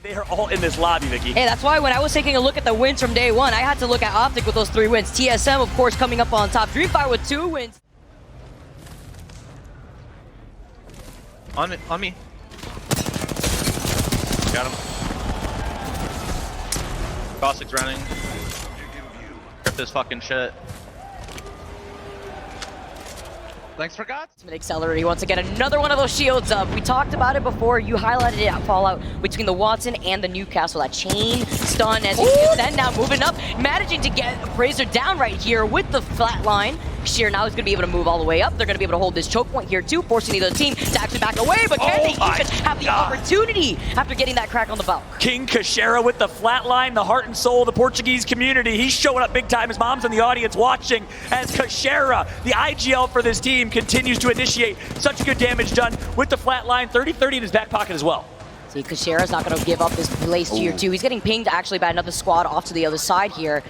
They are all in this lobby, Vicky. Hey, that's why when I was taking a look at the wins from day one, I had to look at OpTic with those 3 wins. TSM, of course, coming up on top. DreamFire with 2 wins. On me. Got him. Caustic's running. Grip this fucking shit. Thanks for God. Accelerate. He wants to get another one of those shields up. We talked about it before. You highlighted it at Fallout between the Watson and the Newcastle. That chain stun as he then now moving up, managing to get Razor down right here with the flat line. Sheer now is going to be able to move all the way up. They're going to be able to hold this choke point here too, forcing either team to actually back away. But can they even have the opportunity after getting that crack on the belt? King Kashera with the flat line, the heart and soul of the Portuguese community. He's showing up big time. His mom's in the audience watching as Kashera, the IGL for this team, continues to initiate such good damage done with the flat line. 30-30 in his back pocket as well. See, Kashera's not going to give up his place tier 2. He's getting pinged actually by another squad off to the other side here.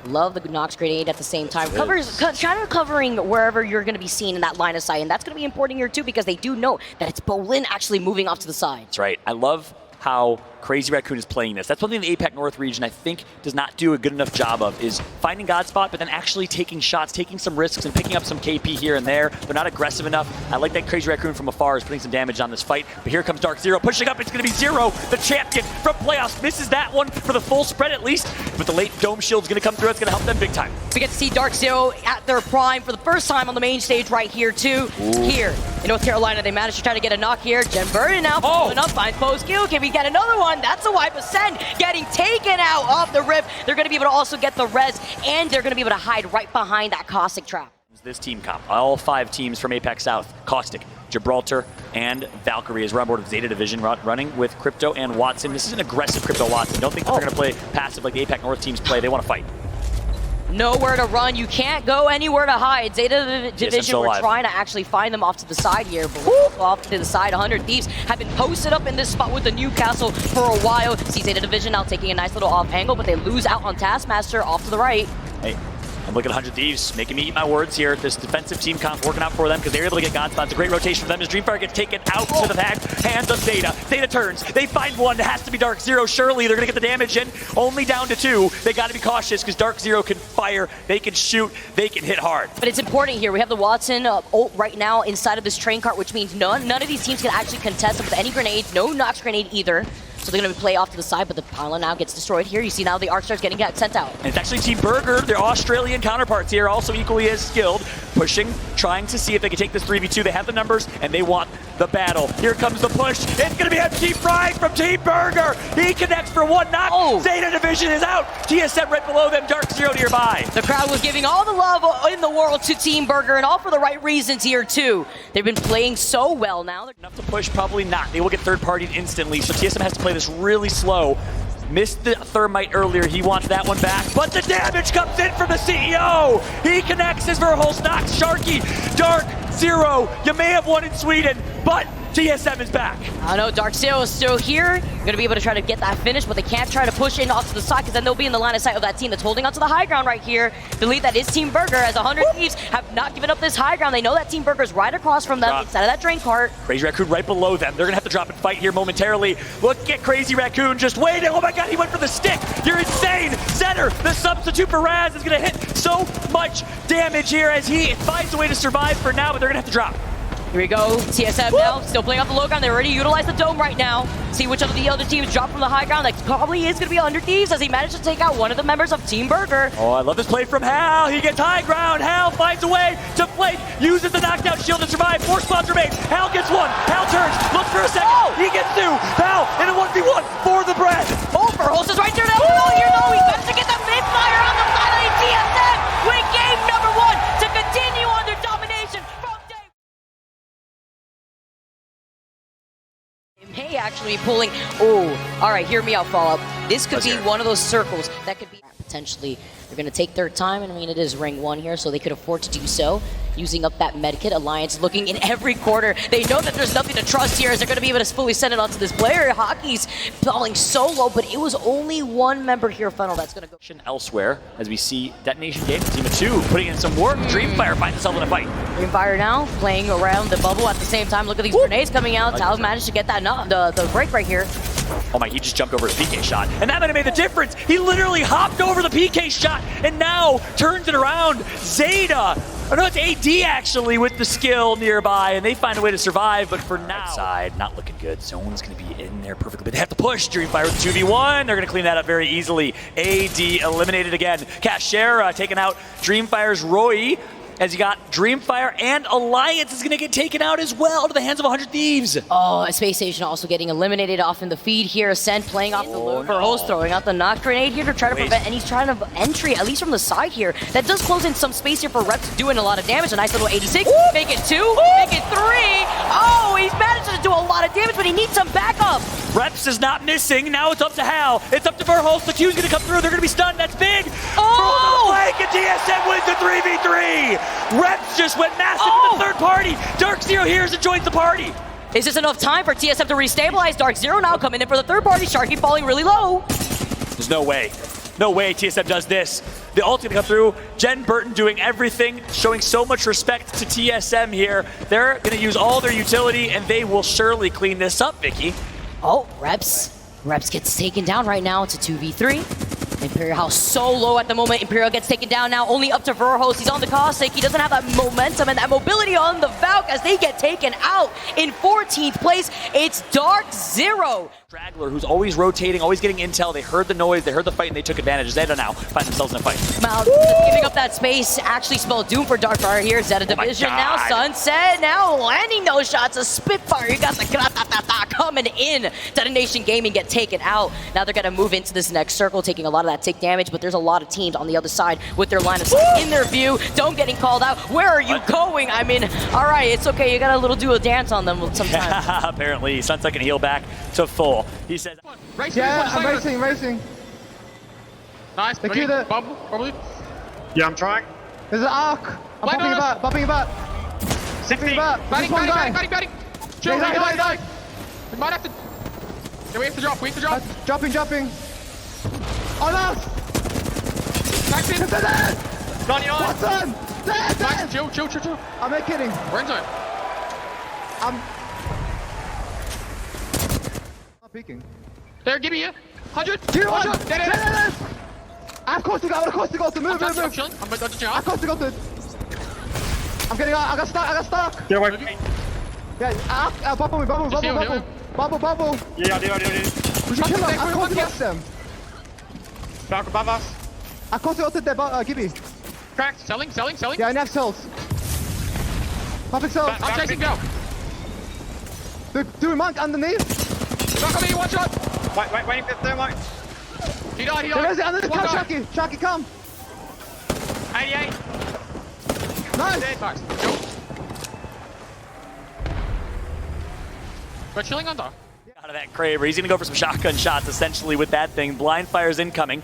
Love the Nox grenade at the same time. Covering wherever you're going to be seen in that line of sight. And that's going to be important here too because they do know that it's Bolin actually moving off to the side. That's right. I love how Crazy Raccoon is playing this. That's something the APAC North region I think does not do a good enough job of, is finding Godspot, but then actually taking shots, taking some risks, and picking up some KP here and there. They're not aggressive enough. I like that Crazy Raccoon from afar is putting some damage on this fight. But here comes DarkZero pushing up. It's going to be Zero, the champion from playoffs. Misses that one for the full spread at least. But the late dome shield's going to come through. It's going to help them big time. We get to see DarkZero at their prime for the first time on the main stage right here too. Here in North Carolina, they managed to try to get a knock here. Jen Burden now pulling up, finds post kill. Can we get another one? That's a wipe. ACEND getting taken out off the rip. They're going to be able to also get the res, and they're going to be able to hide right behind that Caustic trap. This team comp, all 5 teams from APAC South, Caustic, Gibraltar, and Valkyrie is on board with ZETA Division running with Crypto and Watson. This is an aggressive Crypto Watson. Don't think they're going to play passive like the APAC North teams play. They want to fight. Nowhere to run. You can't go anywhere to hide. ZETA Division, we're trying to actually find them off to the side here. But off to the side, 100 Thieves have been posted up in this spot with the Newcastle for a while. See ZETA Division now taking a nice little off angle, but they lose out on Taskmaster off to the right. Hey, I'm looking at 100 Thieves, making me eat my words here. This defensive team comp working out for them because they're able to get Godspot. It's a great rotation for them as DreamFire gets taken out to the hands of ZETA. ZETA turns. They find one. It has to be DarkZero. Surely they're going to get the damage in. Only down to 2. They got to be cautious because DarkZero can fire. They can shoot. They can hit hard. But it's important here. We have the Watson ult right now inside of this train cart, which means none of these teams can actually contest with any grenades. No Nox grenade either. So they're going to play off to the side, but the pylon now gets destroyed here. You see now the Arc Star's getting sent out. And it's actually Team Burger, their Australian counterparts here, also equally as skilled, pushing, trying to see if they can take this 3v2. They have the numbers, and they want the battle. Here comes the push. It's going to be MT Fried from Team Burger. He connects for 1 knock. ZETA Division is out. TSM right below them, DarkZero nearby. The crowd was giving all the love in the world to Team Burger, and all for the right reasons here, too. They've been playing so well now. Enough to push? Probably not. They will get third-partied instantly, so TSM has to play this really slow. Missed the thermite earlier. He wants that one back, but the damage comes in from the CEO. He connects his Verholz, knocks Sharky. DarkZero, you may have won in Sweden, but TSM is back. I know DarkZero is still here. You're going to be able to try to get that finish, but they can't try to push in off to the side because then they'll be in the line of sight of that team that's holding onto the high ground right here. Believe that is Team Burger, as 100 Thieves have not given up this high ground. They know that Team Burger's right across from them inside of that drain cart. Crazy Raccoon right below them. They're going to have to drop and fight here momentarily. Look at Crazy Raccoon just waiting. Oh my God, he went for the stick. You're insane. Center, the substitute for Raz, is going to hit so much damage here as he finds a way to survive for now, but they're going to have to drop. Here we go, TSM now, still playing off the low ground. They already utilized the dome right now. See which of the other teams drop from the high ground. That probably is going to be 100 Thieves as he managed to take out one of the members of Team Burger. Oh, I love this play from Hal. He gets high ground. Hal finds a way to flank, uses the knockdown shield to survive. 4 spawns remain. Hal gets 1. Hal turns, looks for a second. He gets 2. Hal in a 1v1 for the bread. Verholz is right there now. Oh, here though, he got to get the mid-fire on the side of the TSM. Win game number 1 to continue on their domination from day. May actually be pulling. Oh, all right, hear me out, Fallout. This could be one of those circles that could be potentially. They're going to take their time, and I mean, it is ring 1 here, so they could afford to do so. Using up that medkit, Alliance looking in every corner. They know that there's nothing to trust here as they're going to be able to fully send it onto this player. Hockey's falling so low, but it was only 1 member here, FENNEL, that's going to go. Elsewhere, as we see DetonatioN Gaming, team of 2, putting in some work. DreamFire finds itself in a fight. DreamFire now playing around the bubble at the same time. Look at these grenades coming out. Tao managed to get that the break right here. Oh my, he just jumped over his PK shot. And that might have made the difference. He literally hopped over the PK shot and now turns it around. ZETA. Oh no, it's AD actually with the skill nearby, and they find a way to survive, but for now, side not looking good. Zone's gonna be in there perfectly, but they have to push. DreamFire with 2v1. They're gonna clean that up very easily. AD eliminated again. Cashera taking out DreamFire's Roy, as you got DreamFire and Alliance is gonna get taken out as well to the hands of 100 Thieves. Oh, Spacestation also getting eliminated off in the feed here. ACEND playing off the loop. FERNNEL throwing out the knock grenade here to try to prevent any kind of entry, at least from the side here. That does close in some space here for Reps, doing a lot of damage. A nice little 86. Ooh. Make it 2, make it 3. Oh, he's managed to do a lot of damage, but he needs some backup. Reps is not missing. Now it's up to Hal. It's up to FERNNEL. The Q's gonna come through. They're gonna be stunned. That's big. Oh! Flank, and TSM wins the 3v3. Reps just went massive in the third party. DarkZero hears and joins the party. Is this enough time for TSM to restabilize? DarkZero now coming in for the third party. Sharky falling really low. There's no way. No way TSM does this. The ult gonna come through. Jen Burton doing everything, showing so much respect to TSM here. They're gonna use all their utility, and they will surely clean this up, Vicky. Oh, Reps gets taken down right now. It's a 2v3. Imperial House so low at the moment. Imperial gets taken down now, only up to FERNNEL. He's on the Caustic. He doesn't have that momentum and that mobility on the Valk as they get taken out. In 14th place, it's DarkZero. Straggler, who's always rotating, always getting intel. They heard the noise, they heard the fight, and they took advantage. ZETA now find themselves in a fight. Mal giving up that space actually spelled doom for DarkFire here. ZETA Division now, Sunset now landing those shots. A Spitfire, you got the coming in. DetonatioN Gaming get taken out. Now they're gonna move into this next circle, taking a lot of that tick damage, but there's a lot of teams on the other side with their line of sight in their view. Dome getting called out. Where are you going? I mean, all right, it's okay. You got a little do a dance on them sometimes. Apparently, Sunset can heal back to full. He says, I'm racing. Nice, They bubble, probably. Yeah, I'm trying. There's an arc. I'm bumping about. 60. Batting. Chill, die. We might have to... Yeah, we have to drop, Dropping. On us! Back in. Watson! Nice, chill. I'm not kidding. We're in zone. I'm not peeking. There, give me it. 100. Dead. I have course to go. Move. I'm chilling. I'm dodging I have course to go. I'm getting out. I got stuck. Get away from me. Yeah, bubble. Bubble. Yeah. We should kill them. I have course to get them. Back above us. I have course to go there, Gibby. Cracked. Selling. Yeah, I have cells. Perfect cells. I'm chasing go. Do monk underneath. Knock on me, one shot. Waiting for the Mike. He died. There is it, underneath. Come, Sharky, come. 88. Nice. Nice. We're chilling under. out of that Kraber. He's going to go for some shotgun shots, essentially, with that thing. Blind fire's incoming.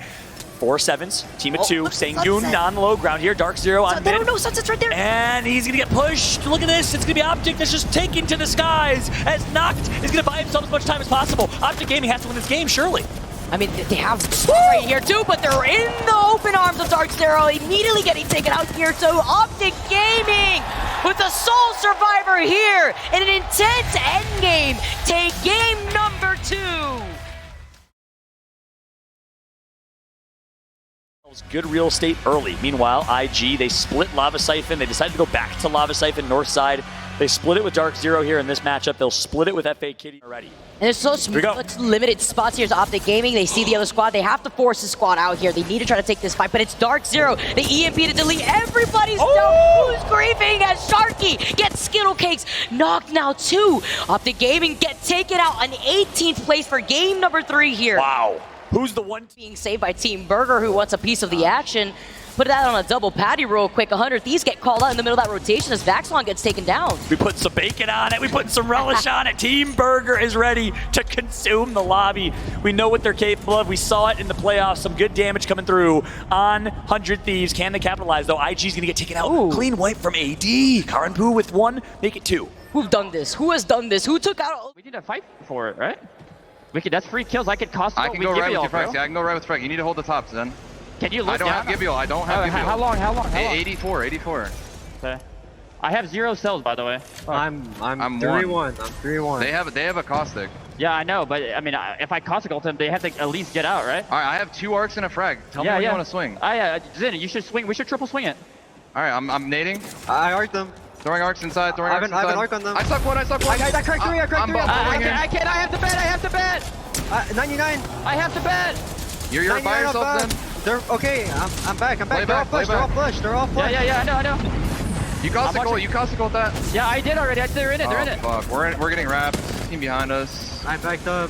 4-7s, team of two. Sangyun on low ground here. DarkZero on mid. No, Sunset's right there. And he's going to get pushed. Look at this. It's going to be OpTic that's just taken to the skies as Noct is going to buy himself as much time as possible. OpTic Gaming has to win this game, surely. I mean, they have spot right here too, but they're in the open arms of DarkZero, immediately getting taken out here. So OpTic Gaming with the sole survivor here in an intense endgame. Take game number 2. Good real estate early. Meanwhile, IG, they split Lava Siphon. They decided to go back to Lava Siphon north side. They split it with DarkZero here in this matchup. They'll split it with FA Kitty already. And there's so much limited spots here as OpTic Gaming. They see the other squad. They have to force the squad out here. They need to try to take this fight, but it's DarkZero. The EMP to delete. Everybody's down. Who's grieving as Sharky gets Skittle Cakes. Knocked now too. OpTic Gaming get taken out on 18th place for game number 3 here. Wow. Who's the one being saved by Team Burger, who wants a piece of the action? Put that on a double patty real quick. 100 Thieves get called out in the middle of that rotation as Vaxlon gets taken down. We put some bacon on it. We put some relish on it. Team Burger is ready to consume the lobby. We know what they're capable of. We saw it in the playoffs. Some good damage coming through on 100 Thieves. Can they capitalize, though? IG's going to get taken out. Ooh. Clean wipe from AD. Karanpu with 1. Make it 2. Who've done this? Who has done this? Who took out... We need to fight for it, right? Wicked, that's free kills. I could cost. I can go right with you, Frex. Yeah, I can go right with Frex. You need to hold the tops, then. Can you look I don't have Gibio. I don't have Gibio. How long? 84. Okay. I have 0 cells, by the way. I'm 3-1. I'm 3-1. They have a caustic. Yeah, I know, but I mean, if I Caustic ult them, they have to at least get out, right? All right, I have 2 arcs and a frag. Tell me when you want to swing. Zen, you should swing. We should triple swing it. All right, I'm nading. I arced them. Throwing arcs inside, throwing arcs inside. I have an arc on them. I suck one, I suck one. I cracked 3, I cracked 3. I can't, I have to bet, I have to bet. 99. I have to bet. You're by yourself then? They're okay. I'm back. Play They're all back, flush. play They're all back. flush. They're all flush. Yeah, I know. You Caustic ult that. Yeah, I did already. They're in it. They're in it. Fuck, we're getting wrapped. Team behind us. I backed up.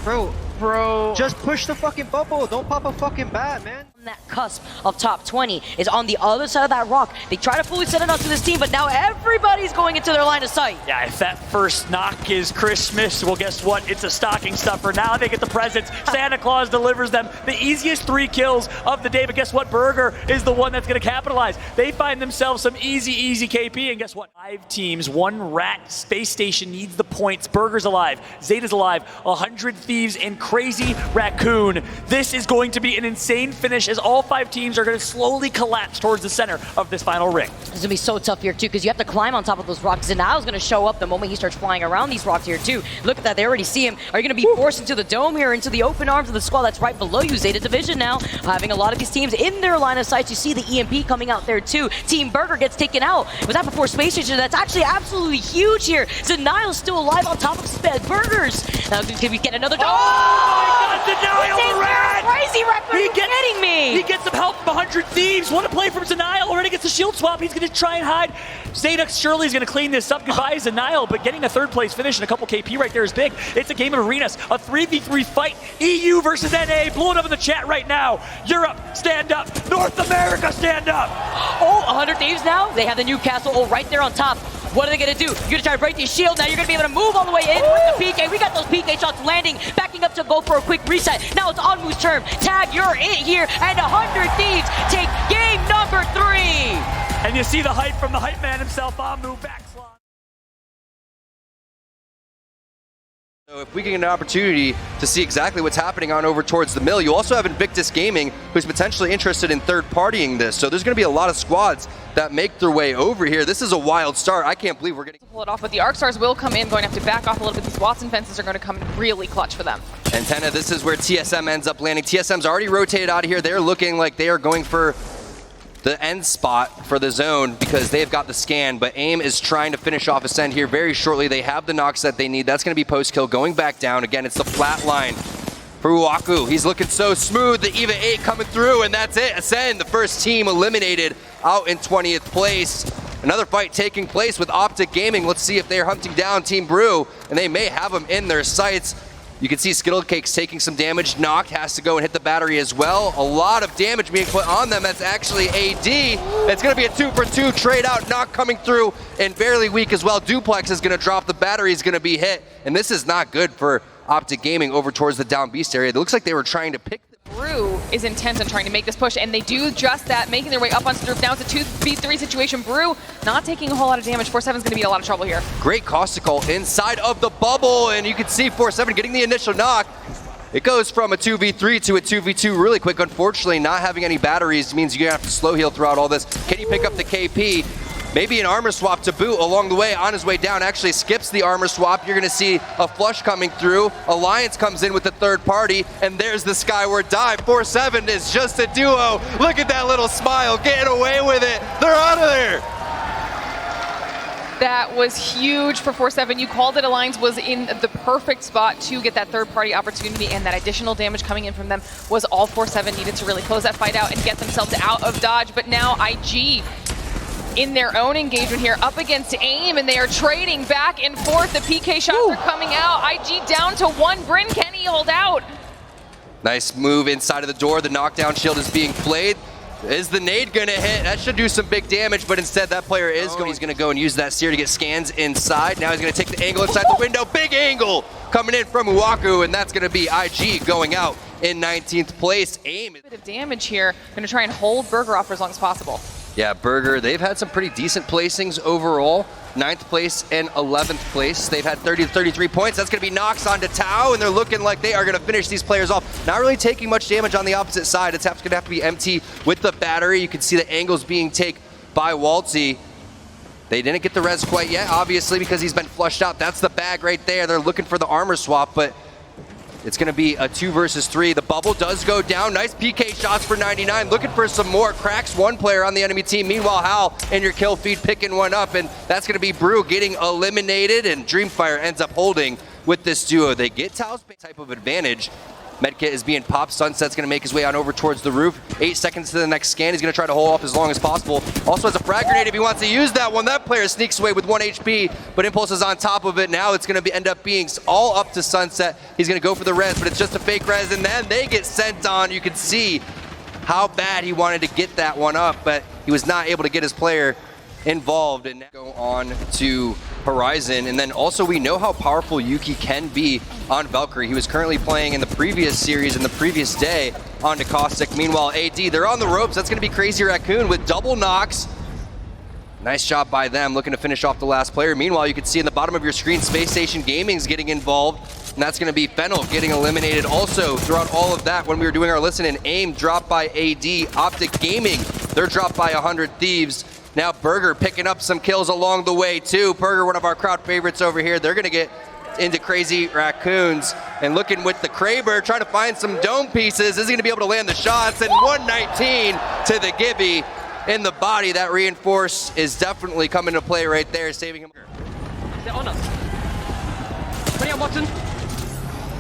Bro, just push the fucking bubble. Don't pop a fucking bat, man. That cusp of top 20 is on the other side of that rock. They try to fully set it up to this team, but now everybody's going into their line of sight. Yeah, if that first knock is Christmas, well, guess what? It's a stocking stuffer. Now they get the presents. Santa Claus delivers them the easiest 3 kills of the day, but guess what? Burger is the one that's going to capitalize. They find themselves some easy KP, and guess what? 5 teams, 1 rat. Space Station needs the points. Burger's alive. Zeta's alive. 100 Thieves and crazy Raccoon. This is going to be an insane finish as all 5 teams are going to slowly collapse towards the center of this final ring. It's going to be so tough here, too, because you have to climb on top of those rocks. Zenial's going to show up the moment he starts flying around these rocks here, too. Look at that. They already see him. Are you going to be forced into the dome here, into the open arms of the squad that's right below you? Zeta Division now having a lot of these teams in their line of sight. You see the EMP coming out there, too. Team Burger gets taken out. Was that before Space Station? That's actually absolutely huge here. Zenial's still alive on top of Burgers. Now, can we get another dome? Oh my God, Denial the rat! Crazy Raccoon, are you kidding me? He gets some help from 100 Thieves. What a play from Denial. Already gets a shield swap. He's going to try and hide. Zeta surely is going to clean this up. Goodbye, Denial, but getting a 3rd place finish and a couple KP right there is big. It's a game of arenas, a 3v3 fight. EU versus NA. Blowing up in the chat right now. Europe, stand up. North America, stand up. Oh, 100 Thieves now. They have the Newcastle ult right there on top. What are they going to do? You're going to try to break these shields. Now you're going to be able to move all the way in with the PK. We got those PK shots landing, backing up to go for a quick reset. Now it's Onmu's turn. Tag, you're it here. And 100 Thieves take game number 3. And you see the hype from the hype man himself, Onmu backslide. So if we can get an opportunity to see exactly what's happening on over towards the mill, you also have Invictus Gaming, who's potentially interested in third-partying this. So there's going to be a lot of squads that make their way over here. This is a wild start. I can't believe we're getting... Pull it off, but the Arc Stars will come in, going to have to back off a little bit. These Watson fences are going to come in really clutch for them. Antenna, this is where TSM ends up landing. TSM's already rotated out of here. They're looking like they are going for the end spot for the zone because they've got the scan, but AIM is trying to finish off Ascend here very shortly. They have the knocks that they need. That's going to be post-kill going back down. Again, it's the flat line for Uwaku. He's looking so smooth. The EVA 8 coming through, and that's it. Ascend, the first team eliminated, out in 20th place. Another fight taking place with OpTic Gaming. Let's see if they're hunting down Team Brew, and they may have them in their sights. You can see Skittlecakes taking some damage. Knocked, has to go and hit the battery as well. A lot of damage being put on them. That's actually AD. It's going to be a 2-for-2 trade out. Knock coming through and barely weak as well. Duplex is going to drop. The battery is going to be hit. And this is not good for OpTic Gaming over towards the down beast area. It looks like they were trying to pick. Brew is intent on trying to make this push, and they do just that, making their way up onto the roof. Now it's a 2v3 situation. Brew not taking a whole lot of damage. 4-7's going to be in a lot of trouble here. Great Caustical inside of the bubble, and you can see 4-7 getting the initial knock. It goes from a 2v3 to a 2v2 really quick. Unfortunately, not having any batteries means you're going to have to slow heal throughout all this. Can you pick up the KP? Maybe an armor swap to boot along the way. On his way down, actually skips the armor swap. You're going to see a flush coming through. Alliance comes in with the 3rd party, and there's the Skyward dive. 4-7 is just a duo. Look at that little smile, getting away with it. They're out of there. That was huge for 4-7. You called it. Alliance was in the perfect spot to get that 3rd-party opportunity, and that additional damage coming in from them was all 4-7 needed to really close that fight out and get themselves out of dodge. But now IG in their own engagement here up against AIM, and they are trading back and forth. The PK shots are coming out. IG down to 1. Bryn, can he hold out? Nice move inside of the door. The knockdown shield is being played. Is the nade gonna hit? That should do some big damage, but instead that player is going. He's gonna go and use that seer to get scans inside. Now he's gonna take the angle inside the window. Big angle coming in from Uwaku, and that's gonna be IG going out in 19th place. AIM. A bit of damage here. Gonna try and hold Burger off for as long as possible. Yeah, Burger, they've had some pretty decent placings overall. 9th place and 11th place. They've had 30 to 33 points. That's going to be knocks onto Tau, and they're looking like they are going to finish these players off. Not really taking much damage on the opposite side. It's going to have to be empty with the battery. You can see the angles being taken by Waltzy. They didn't get the res quite yet, obviously, because he's been flushed out. That's the bag right there. They're looking for the armor swap, but it's going to be a 2 versus 3. The bubble does go down. Nice PK shots for 99. Looking for some more. Cracks one player on the enemy team. Meanwhile, Hal in your kill feed picking one up, and that's going to be Brew getting eliminated, and DreamFire ends up holding with this duo. They get Tao's type of advantage. Medkit is being popped. Sunset's going to make his way on over towards the roof. 8 seconds to the next scan. He's going to try to hold off as long as possible. Also has a frag grenade if he wants to use that one. That player sneaks away with 1 HP, but Impulse is on top of it. Now it's going to end up being all up to Sunset. He's going to go for the res, but it's just a fake res, and then they get sent on. You can see how bad he wanted to get that one up, but he was not able to get his player involved. And now go on to Horizon, and then also we know how powerful Yuki can be on Valkyrie. He was currently playing in the previous series and the previous day on Caustic. Meanwhile, AD, they're on the ropes. That's going to be Crazy Raccoon with double knocks. Nice job by them, looking to finish off the last player. Meanwhile, you can see in the bottom of your screen, Spacestation Gaming's getting involved, and that's going to be FENNEL getting eliminated. Also, throughout all of that, when we were doing our listen-in, AIM dropped by AD, OpTic Gaming, they're dropped by 100 Thieves. Now Burger picking up some kills along the way too. Burger, one of our crowd favorites over here. They're gonna get into Crazy Raccoons and looking with the Kraber, trying to find some dome pieces. Is he gonna be able to land the shots? And 119 to the Gibby in the body. That reinforce is definitely coming to play right there, saving him. They're on us. 20 on Watson.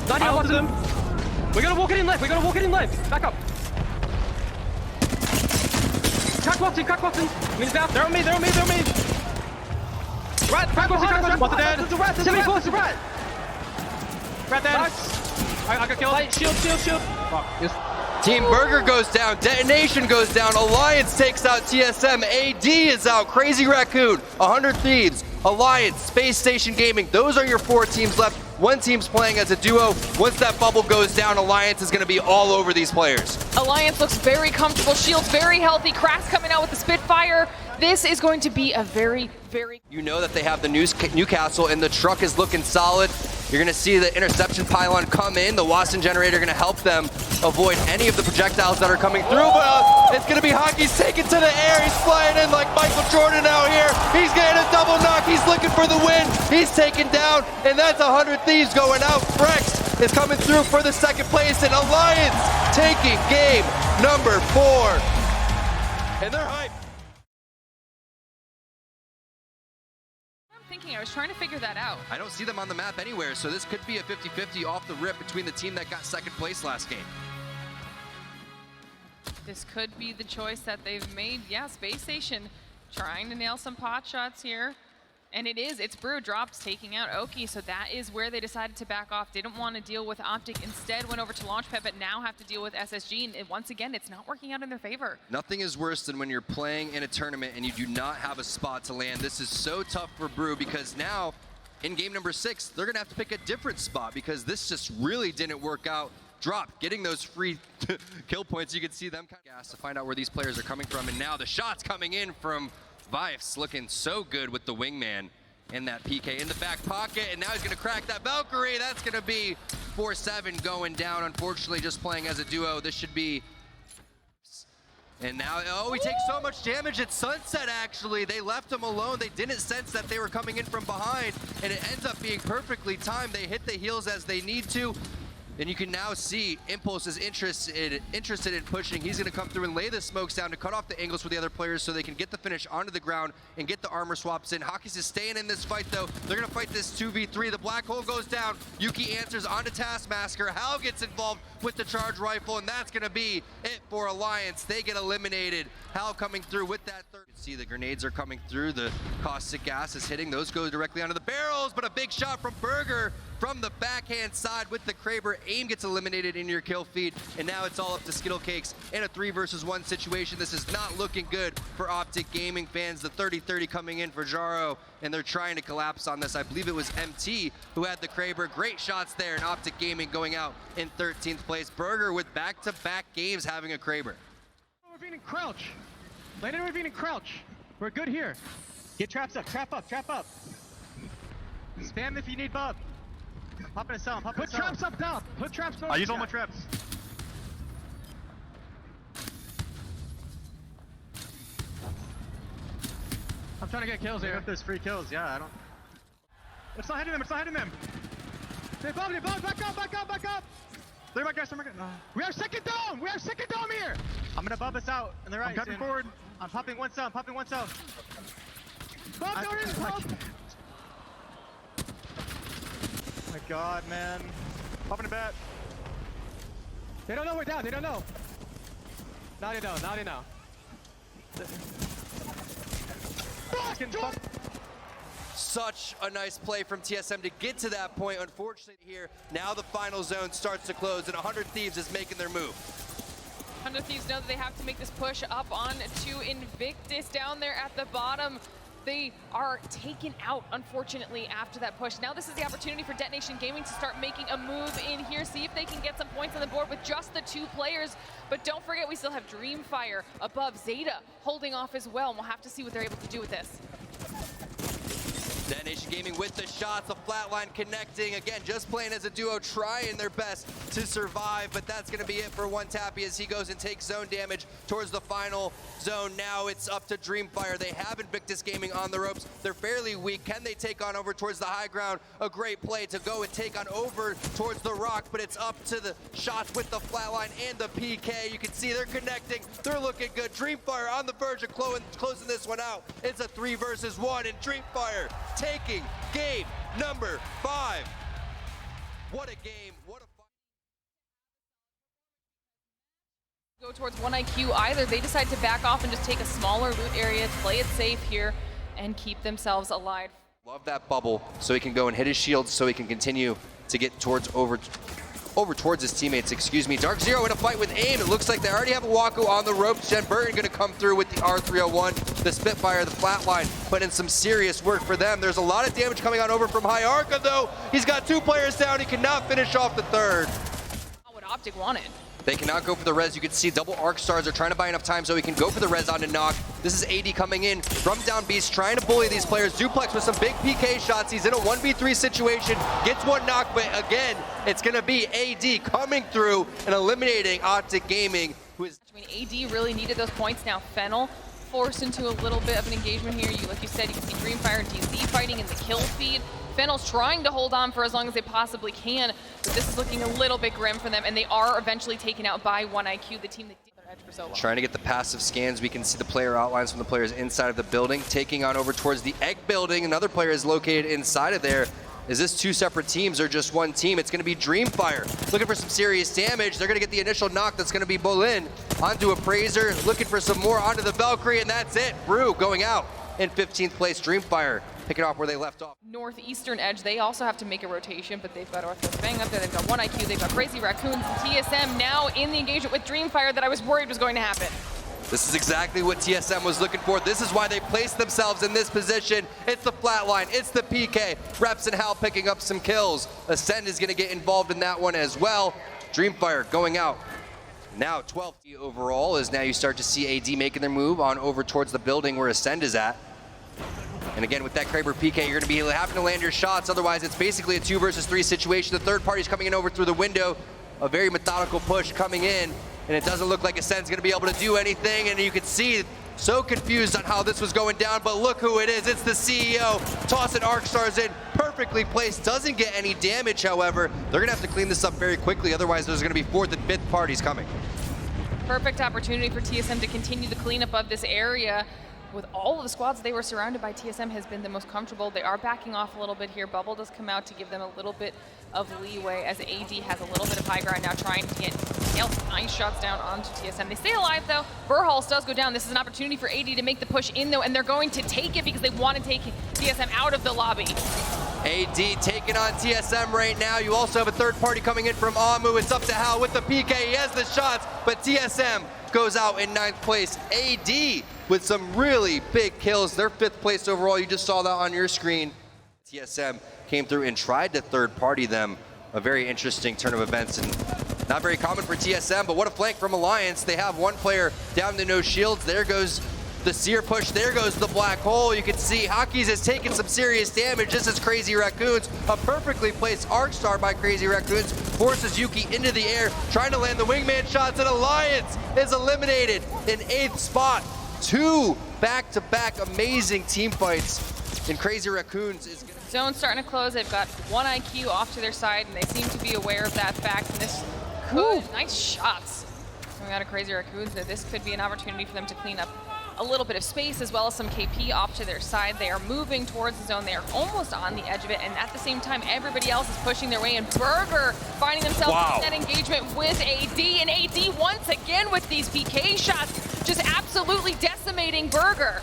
90 on Watson. We're gonna walk it in left. We're gonna walk it in left. Back up. Crack Watson. Means out. They're on me. Rat, crack Watson. Watson dead. 74, it's a rat. Rat dead. Nice. I got killed. Light, shield. Fuck. Team Burger goes down, Detonation goes down, Alliance takes out TSM, AD is out, Crazy Raccoon, 100 Thieves, Alliance, Spacestation Gaming. Those are your 4 teams left. 1 team's playing as a duo. Once that bubble goes down, Alliance is going to be all over these players. Alliance looks very comfortable. Shield's very healthy. Cracks coming out with the Spitfire. This is going to be a very... You know that they have the Newcastle, and the truck is looking solid. You're going to see the interception pylon come in. The Watson generator going to help them avoid any of the projectiles that are coming through. But it's going to be Hockey's taken to the air. He's flying in like Michael Jordan out here. He's getting a double knock. He's looking for the win. He's taken down, and that's 100 Thieves going out. Frex is coming through for the 2nd place, and Alliance taking game number 4. And they're hyped. I was trying to figure that out. I don't see them on the map anywhere, so this could be a 50-50 off the rip between the team that got 2nd place last game. This could be the choice that they've made. Yeah, Spacestation trying to nail some pot shots here. And it's Brew drops taking out Oki, so that is where they decided to back off. Didn't want to deal with OpTic, instead went over to Launchpad, but now have to deal with SSG, and once again, it's not working out in their favor. Nothing is worse than when you're playing in a tournament and you do not have a spot to land. This is so tough for Brew, because now, in game number 6, they're gonna have to pick a different spot, because this just really didn't work out. Drop, getting those free kill points, you can see them kind of gas to find out where these players are coming from, and now the shots coming in from Vifes, looking so good with the wingman in that PK in the back pocket, and now he's gonna crack that Valkyrie. That's gonna be 4-7 going down. Unfortunately, just playing as a duo. This should be, and now, oh, he takes so much damage at Sunset, actually. They left him alone. They didn't sense that they were coming in from behind, and it ends up being perfectly timed. They hit the heels as they need to. And you can now see Impulse is interested in pushing. He's going to come through and lay the smokes down to cut off the angles for the other players so they can get the finish onto the ground and get the armor swaps in. Hockey's is staying in this fight, though. They're going to fight this 2v3. The black hole goes down. Yuki answers onto Taskmaster. Hal gets involved with the charge rifle, and that's going to be it for Alliance. They get eliminated. Hal coming through with that third. You can see the grenades are coming through. The caustic gas is hitting. Those go directly onto the barrels, but a big shot from Burger from the backhand side with the Kraber. AIM gets eliminated in your kill feed, and now it's all up to Skittlecakes in a 3 versus 1 situation. This is not looking good for OpTic Gaming fans. The 30-30 coming in for Jaro, and they're trying to collapse on this. I believe it was MT who had the Kraber. Great shots there, and OpTic Gaming going out in 13th place. Burger with back-to-back games having a Kraber. Ravine and crouch. Land in ravine and crouch. We're good here. Get traps up, trap up, trap up. Spam if you need bub. Pop in a cell, pop in a cell. Put traps up top. Put traps north. I use all my traps. trying to get kills here. If there's free kills, yeah, I don't. It's not hitting them, it's not hitting them. They bombed, back up, back up, back up. They're my guys, We have second dome, here. I'm gonna bump us out on the right. I'm coming forward. I'm popping one cell, Bump, Jordan, bump. Oh my god, man. Popping it back. They don't know we're down, they don't know. Now they know. Such a nice play from TSM to get to that point. Unfortunately here, now the final zone starts to close and 100 Thieves is making their move. 100 Thieves know that they have to make this push up on to Invictus down there at the bottom. They are taken out, unfortunately, after that push. Now this is the opportunity for DetonatioN Gaming to start making a move in here, see if they can get some points on the board with just the 2 players. But don't forget, we still have DreamFire above, ZETA holding off as well, and we'll have to see what they're able to do with this. DetonatioN Gaming with the shots, the flatline connecting. Again, just playing as a duo, trying their best to survive, but that's gonna be it for OneTappy as he goes and takes zone damage towards the final zone. Now it's up to DreamFire. They have Invictus Gaming on the ropes. They're fairly weak. Can they take on over towards the high ground? A great play to go and take on over towards the rock, but it's up to the shots with the flatline and the PK. You can see they're connecting. They're looking good. DreamFire on the verge of closing this one out. It's a 3 versus 1, and DreamFire taking game number 5. What a game, what a fight. Go towards 1IQ either. They decide to back off and just take a smaller loot area, play it safe here, and keep themselves alive. Love that bubble, so he can go and hit his shields, so he can continue to get towards over towards his teammates, excuse me. DarkZero in a fight with AIM. It looks like they already have a Waku on the ropes. Jen Burton gonna come through with the R301, the Spitfire, the flatline, put in some serious work for them. There's a lot of damage coming on over from Hyarka though. He's got 2 players down, he cannot finish off the 3rd. Not what OpTic wanted. They cannot go for the res. You can see double arc stars are trying to buy enough time so he can go for the res on to knock. This is AD coming in from down Beast, trying to bully these players. Duplex with some big PK shots. He's in a 1v3 situation, gets one knock, but again, it's gonna be AD coming through and eliminating OpTic Gaming, who is... I mean, AD really needed those points now. FENNEL forced into a little bit of an engagement here. Like you said, you can see DreamFire and DZ fighting in the kill feed. FENNEL's trying to hold on for as long as they possibly can, but this is looking a little bit grim for them, and they are eventually taken out by 1IQ, the team that did their edge for so long. Trying to get the passive scans. We can see the player outlines from the players inside of the building, taking on over towards the egg building. Another player is located inside of there. Is this 2 separate teams or just 1 team? It's going to be DreamFire looking for some serious damage. They're going to get the initial knock. That's going to be Bolin onto Appraiser, looking for some more onto the Valkyrie, and that's it. Brew going out in 15th place. DreamFire picking off where they left off. Northeastern edge, they also have to make a rotation, but they've got ORTHROS FANG up there, they've got 1IQ, they've got Crazy Raccoons, and TSM now in the engagement with DreamFire that I was worried was going to happen. This is exactly what TSM was looking for. This is why they placed themselves in this position. It's the flatline, it's the PK. Reps and Hal picking up some kills. ACEND is gonna get involved in that one as well. DreamFire going out. Now 12th overall, as now you start to see AD making their move on over towards the building where ACEND is at. And again, with that Kraber PK, you're gonna be having to land your shots. Otherwise, it's basically a 2 versus 3 situation. The 3rd party's coming in over through the window. A very methodical push coming in. And it doesn't look like ACEND's gonna be able to do anything. And you can see, so confused on how this was going down, but look who it is. It's the CEO, tossing arc stars in, perfectly placed, doesn't get any damage, however. They're gonna have to clean this up very quickly, otherwise there's gonna be 4th and 5th parties coming. Perfect opportunity for TSM to continue the cleanup of this area. With all of the squads they were surrounded by, TSM has been the most comfortable. They are backing off a little bit here. Bubble does come out to give them a little bit of leeway as AD has a little bit of high ground now, trying to get nice shots down onto TSM. They stay alive though. Verhals does go down. This is an opportunity for AD to make the push in though, and they're going to take it because they want to take TSM out of the lobby. AD taking on TSM right now. You also have a 3rd party coming in from Amu. It's up to Hal with the PK. He has the shots, but TSM goes out in 9th place. AD with some really big kills. They're 5th place overall. You just saw that on your screen. TSM came through and tried to 3rd party them. A very interesting turn of events and not very common for TSM, but what a flank from Alliance. They have 1 player down to no shields. There goes the Seer push. There goes the black hole. You can see Hockey's has taken some serious damage. This is Crazy Raccoons. A perfectly placed arc star by Crazy Raccoons forces Yuki into the air, trying to land the wingman shots, and Alliance is eliminated in 8th spot. 2 back-to-back amazing team fights. And Crazy Raccoons is gonna... Zone's starting to close. They've got 1 IQ off to their side, and they seem to be aware of that fact. And this could, nice shots coming out of Crazy Raccoons. This could be an opportunity for them to clean up a little bit of space as well as some KP off to their side. They are moving towards the zone. They are almost on the edge of it, and at the same time, everybody else is pushing their way. And Burger finding themselves in that engagement with AD, and AD once again with these PK shots, just absolutely decimating Burger.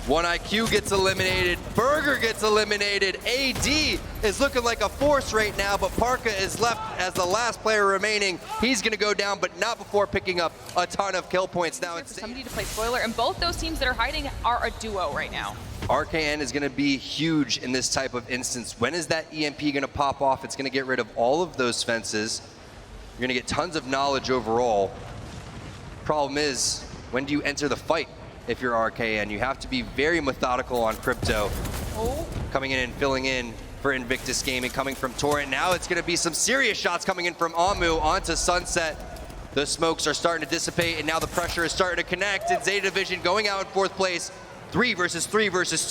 1 IQ gets eliminated, Burger gets eliminated, AD is looking like a force right now, but Parka is left as the last player remaining. He's gonna go down, but not before picking up a ton of kill points. Now it's somebody to play spoiler, and both those teams that are hiding are a duo right now. RKN is gonna be huge in this type of instance. When is that EMP gonna pop off? It's gonna get rid of all of those fences. You're gonna get tons of knowledge overall. Problem is, when do you enter the fight? If you're RKN, you have to be very methodical on crypto. Coming in and filling in for Invictus Gaming, coming from Torrent. Now it's gonna be some serious shots coming in from Amu onto Sunset. The smokes are starting to dissipate, and now the pressure is starting to connect, and Zeta Division going out in 4th place. 3 versus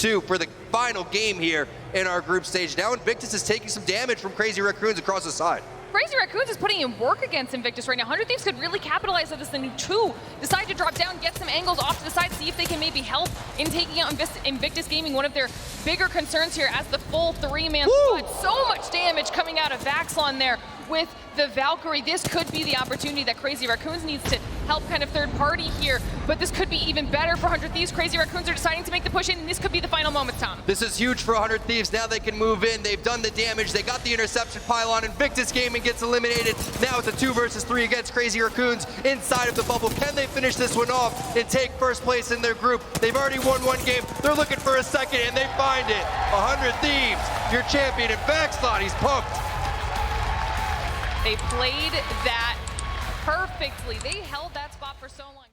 2 for the final game here in our group stage. Now Invictus is taking some damage from Crazy Raccoons across the side. Crazy Raccoons is putting in work against Invictus right now. 100 Thieves could really capitalize on this. The new 2 decide to drop down, get some angles off to the side, see if they can maybe help in taking out Invictus Gaming, one of their bigger concerns here as the full 3-man squad. So much damage coming out of Vaxlon there with the Valkyrie. This could be the opportunity that Crazy Raccoons needs to help kind of third party here, but this could be even better for 100 Thieves. Crazy Raccoons are deciding to make the push in, and this could be the final moment, Tom. This is huge for 100 Thieves. Now they can move in. They've done the damage. They got the interception pylon. Invictus Gaming gets eliminated. Now it's a 2 versus 3 against Crazy Raccoons inside of the bubble. Can they finish this one off and take first place in their group? They've already won 1 game. They're looking for a second, and they find it. 100 Thieves, your champion. And Vaxlon, he's pumped. They played that perfectly. They held that spot for so long.